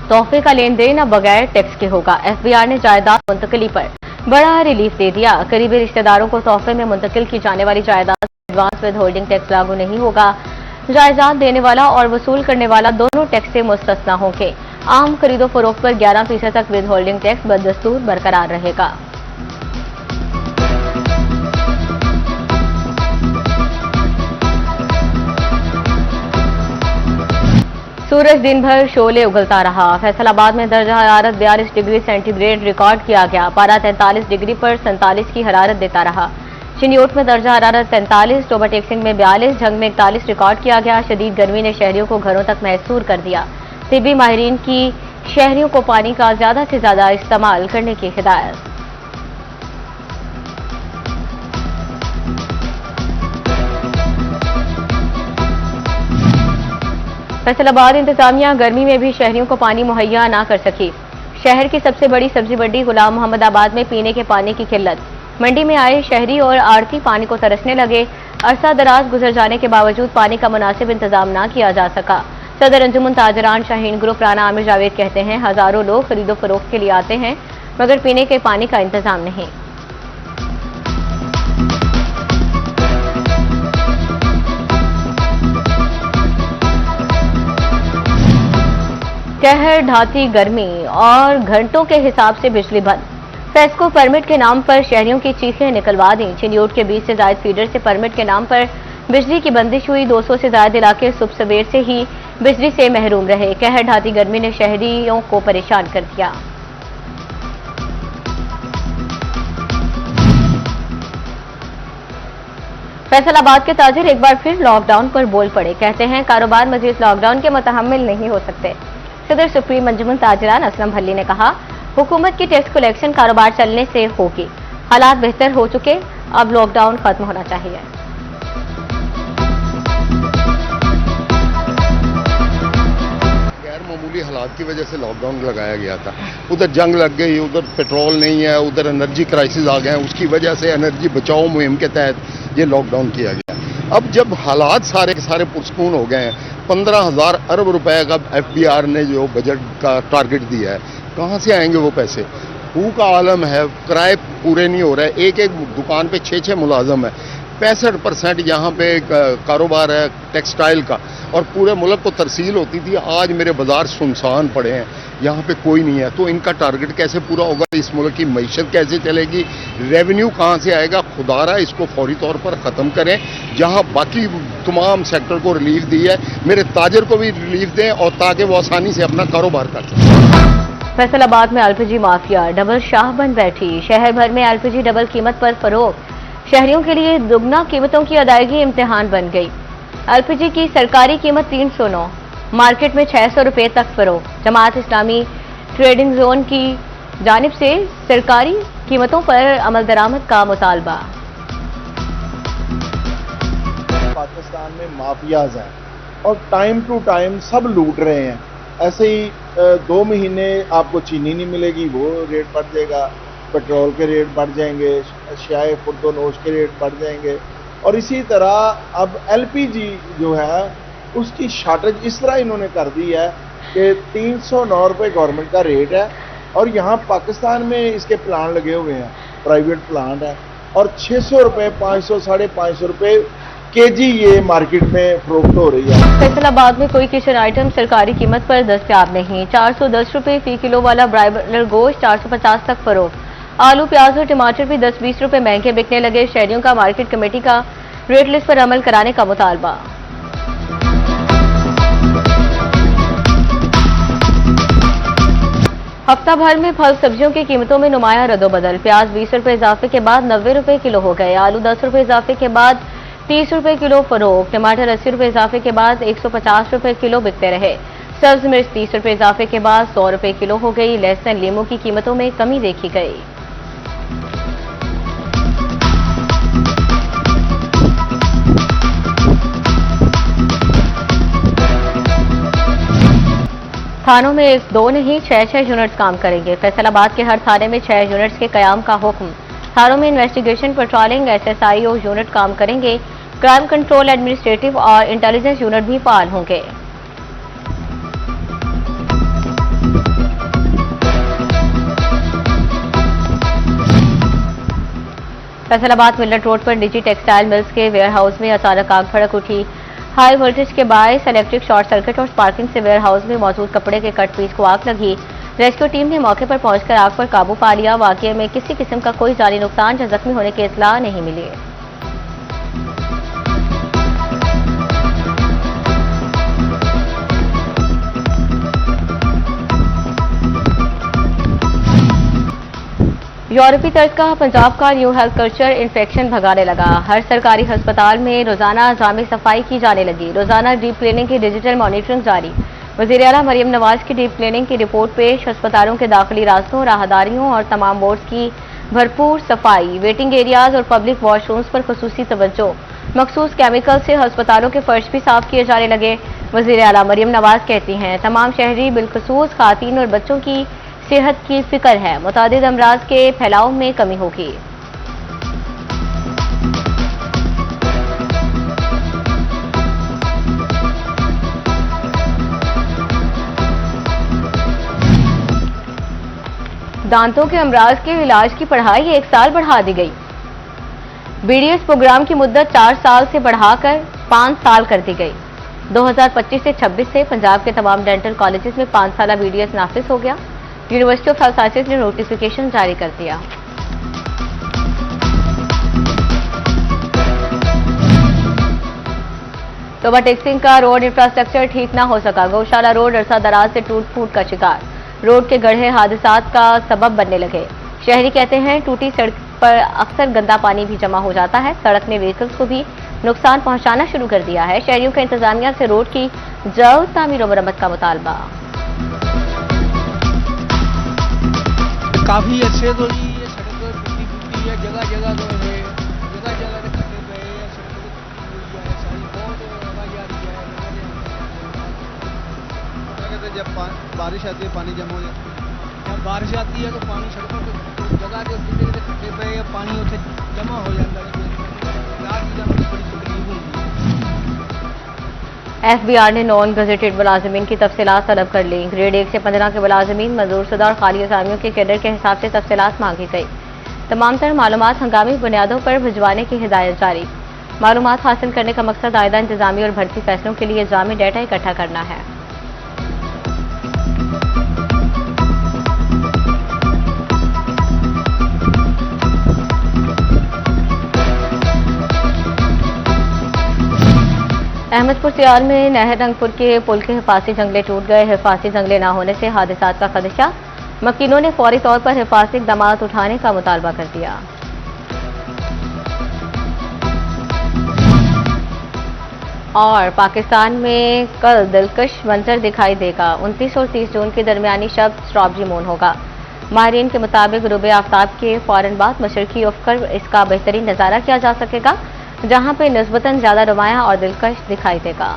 तोहफे का लेन देन अब बगैर टैक्स के होगा। एफबीआर ने जायदाद मुंतकिली पर बड़ा रिलीफ दे दिया। करीबी रिश्तेदारों को तोहफे में मुंतकिल की जाने वाली जायदाद एडवांस विद होल्डिंग टैक्स लागू नहीं होगा। जायदाद देने वाला और वसूल करने वाला दोनों टैक्स से मुस्तस्ना होंगे। आम खरीदो फरोख्त पर 11% तक विद होल्डिंग टैक्स बदस्तूर बरकरार रहेगा। सूरज दिन भर शोले उगलता रहा। फैसलाबाद में दर्जा हरारत 42 डिग्री सेंटीग्रेड रिकॉर्ड किया गया। पारा 43 डिग्री पर 47 की हरारत देता रहा। चिन्योट में दर्जा हरारत 43, टोबा टेक्सिंग में 42, झंग में 41 रिकॉर्ड किया गया। शदीद गर्मी ने शहरियों को घरों तक महसूर कर दिया। तिब्बी माहिरीन की शहरियों को पानी का ज्यादा से ज्यादा इस्तेमाल करने की हिदायत। फैसलाबाद इंतजामिया गर्मी में भी शहरियों को पानी मुहैया ना कर सकी। शहर की सबसे बड़ी सब्जी मंडी गुलाम मोहम्मदाबाद में पीने के पानी की किल्लत। मंडी में आए शहरी और आड़ती पानी को तरसने लगे। अरसा दराज गुजर जाने के बावजूद पानी का मुनासिब इंतजाम ना किया जा सका। सदर अंजुमन ताजरान शाहीन ग्रुप राना आमिर जावेद कहते हैं, हजारों लोग खरीदो फरोख्त के लिए आते हैं मगर पीने के पानी का इंतजाम नहीं। कहर ढाती गर्मी और घंटों के हिसाब से बिजली बंद। फेस्को परमिट के नाम पर शहरियों की चीखें निकलवा दी। चिन्योट के 20 से ज्यादा फीडर से परमिट के नाम पर बिजली की बंदिश हुई। 200 से ज्यादा इलाके सुबह सवेर से ही बिजली से महरूम रहे। कहर ढाती गर्मी ने शहरियों को परेशान कर दिया। फैसलाबाद के ताजिर एक बार फिर लॉकडाउन पर बोल पड़े। कहते हैं कारोबार मजीद लॉकडाउन के मुतहम्मिल नहीं हो सकते। सदर सुप्रीम अंजुमन ताजरान असलम भल्ली ने कहा, हुकूमत की टैक्स कलेक्शन कारोबार चलने से होगी। हालात बेहतर हो चुके, अब लॉकडाउन खत्म होना चाहिए। गैर मामूली हालात की वजह से लॉकडाउन लगाया गया था। उधर जंग लग गई, उधर पेट्रोल नहीं है, उधर एनर्जी क्राइसिस आ गए। उसकी वजह से एनर्जी बचाओ मुहिम के तहत ये लॉकडाउन किया गया। अब जब हालात सारे के सारे पुरसकून हो गए हैं, 15,000 अरब रुपए का एफबीआर ने जो बजट का टारगेट दिया है, कहाँ से आएंगे वो पैसे? भूख का आलम है, किराए पूरे नहीं हो रहे। एक एक दुकान पे 6-6 मुलाजम है। 65% यहाँ पे कारोबार है टेक्सटाइल का, और पूरे मुल्क को तरसील होती थी। आज मेरे बाजार सुनसान पड़े हैं, यहाँ पे कोई नहीं है। तो इनका टारगेट कैसे पूरा होगा? इस मुल्क की मईशत कैसे चलेगी? रेवेन्यू कहाँ से आएगा? खुदारा इसको फौरी तौर पर ख़त्म करें। जहाँ बाकी तमाम सेक्टर को रिलीफ दी है, मेरे ताजर को भी रिलीफ दें, और ताकि वो आसानी से अपना कारोबार कर सकें। फैसलाबाद में एलपीजी माफिया डबल शाह बन बैठी। शहर भर में एलपीजी डबल कीमत पर फरोख्त। शहरियों के लिए दुगना कीमतों की अदायगी इम्तिहान बन गई। एलपीजी की सरकारी कीमत 309, मार्केट में 600 रुपए तक फरोख्त। जमात इस्लामी ट्रेडिंग जोन की जानिब से सरकारी कीमतों पर अमल दरामद का मुतालबा। पाकिस्तान में माफियाज हैं और टाइम टू टाइम सब लूट रहे हैं। ऐसे ही 2 महीने आपको चीनी नहीं मिलेगी, वो रेट बढ़ जाएगा। पेट्रोल के रेट बढ़ जाएंगे, अशियाए खुर्दोनोश के रेट बढ़ जाएंगे। और इसी तरह अब एलपीजी जो है उसकी शार्टेज इस तरह इन्होंने कर दी है कि 309 रुपये गवर्नमेंट का रेट है, और यहाँ पाकिस्तान में इसके प्लांट लगे हुए हैं, प्राइवेट प्लांट है, और 600 रुपये, 500, 550 रुपये केजी ये मार्केट में फरोख्त हो रही है। फैसलाबाद में कोई किचन आइटम सरकारी कीमत पर दस्तयाब नहीं। 410 रुपये फी किलो वाला ब्रायलर गोश्त 450 तक फरोख्त। आलू, प्याज और टमाटर भी 10-20 रुपए महंगे बिकने लगे। शहरियों का मार्केट कमेटी का रेट लिस्ट पर अमल कराने का मुतालबा। हफ्ता भर में फल सब्जियों की कीमतों में नुमाया रद्दोबदल। प्याज 20 रुपए इजाफे के बाद 90 रुपए किलो हो गए। आलू 10 रुपए इजाफे के बाद 30 रुपए किलो फरोख्त। टमाटर 80 रुपए इजाफे के बाद 150 रुपए किलो बिकते रहे। सब्ज मिर्च 30 रुपए इजाफे के बाद 100 रुपए किलो हो गई। लहसुन, लीमू की कीमतों में कमी देखी गई। थानों में 1-2 नहीं 6-6 यूनिट्स काम करेंगे। फैसलाबाद के हर थाने में 6 यूनिट्स के कयाम का हुक्म। थानों में इन्वेस्टिगेशन, पेट्रोलिंग, SSIO यूनिट काम करेंगे। क्राइम कंट्रोल, एडमिनिस्ट्रेटिव और इंटेलिजेंस यूनिट भी फाल होंगे। फैसलाबाद मिलट रोड पर निजी टेक्सटाइल मिल्स के वेयरहाउस में अचानक आग भड़क उठी। हाई वोल्टेज के बायस इलेक्ट्रिक शॉर्ट सर्किट और स्पार्किंग से वेयरहाउस में मौजूद कपड़े के कट पीस को आग लगी। रेस्क्यू टीम ने मौके पर पहुंचकर आग पर काबू पा लिया। वाकये में किसी किस्म का कोई जानी नुकसान या जख्मी होने की इत्तला नहीं मिली। यूरोपीय तर्ज का पंजाब का न्यू हेल्थ कल्चर इन्फेक्शन भगाने लगा। हर सरकारी अस्पताल में रोजाना जामी सफाई की जाने लगी। रोजाना डीप क्लीनिंग की डिजिटल मॉनिटरिंग जारी। वज़ीर आला मरियम नवाज की डीप क्लीनिंग की रिपोर्ट पेश। अस्पतालों के दाखिली रास्तों, राहदारियों और तमाम वार्ड्स की भरपूर सफाई। वेटिंग एरियाज और पब्लिक वॉशरूम्स पर खुसूसी तवज्जो। मखसूस केमिकल से अस्पतालों के फर्श भी साफ किए जाने लगे। वज़ीर आला मरियम नवाज कहती हैं, तमाम शहरी बिलखसूस खातीन और बच्चों की सेहत की फिक्र है। मुतादिद अमराज के फैलाव में कमी होगी। दांतों के अमराज के इलाज की पढ़ाई 1 साल बढ़ा दी गई। बीडीएस प्रोग्राम की मुद्दत 4 साल से बढ़ाकर 5 साल कर दी गई। 2025 से 26 से पंजाब के तमाम डेंटल कॉलेजेस में 5 साल बीडीएस नाफिज हो गया। यूनिवर्सिटी ऑफ हेल्थ साइंसेज ने नोटिफिकेशन जारी कर दिया। तोबा टेक्सिंग का रोड इंफ्रास्ट्रक्चर ठीक न हो सका। गौशाला रोड अरसा दराज से टूट फूट का शिकार। रोड के गड्ढे हादसात का सबब बनने लगे। शहरी कहते हैं, टूटी सड़क पर अक्सर गंदा पानी भी जमा हो जाता है। सड़क ने व्हीकल्स को भी नुकसान पहुंचाना शुरू कर दिया है। शहरियों का इंतजामिया से रोड की जल्द तामीर और मरम्मत का मुतालबा। काफ़ी अच्छे तो जी ये सड़क टूटी फूटी है, जगह जगह तो है, जगह जगह तो खड्डे पे है, सड़क टूटी है, सारी बहुत आवाज़ आ रही है। कहते जब बारिश आती है पानी जमा हो जाता है। जब बारिश आती है तो पानी सड़कों पर जगह जो कितने खड्डे पे है, पानी उसे जमा हो जाता है। रात की बड़ी तकलीफ होती है। एफबीआर ने नॉन गजेटेड मुलाजिमीन की तफसीलात तलब कर ली। ग्रेड 1 से 15 के मुलाजिमीन, मंजूरशुदा और खाली असामियों के कैडर के हिसाब से तफसीलात मांगी गई। तमाम तर मालूमात हंगामी बुनियादों पर भिजवाने की हिदायत जारी। मालूमात हासिल करने का मकसद आइंदा इंतजामी और भर्ती फैसलों के लिए जामी डेटा इकट्ठा करना है। अहमदपुर सियाल में नहर रंगपुर के पुल के हिफाजी जंगले टूट गए। हिफाजी जंगले न होने से हादसात का खदशा। मकीनों ने फौरी तौर पर हिफाजी इक़दामात उठाने का मुतालबा कर दिया। और पाकिस्तान में कल दिलकश मंजर दिखाई देगा। 29 और 30 जून के दरमियानी शब स्ट्रॉबेरी मून होगा। माहिरीन के मुताबिक ग़ुरूब आफ्ताब के फौरन बाद मशरकी उफ़क़ पर इसका बेहतरीन नज़ारा किया जा सकेगा, जहां पे निस्बतन ज्यादा नुमायां और दिलकश दिखाई देगा।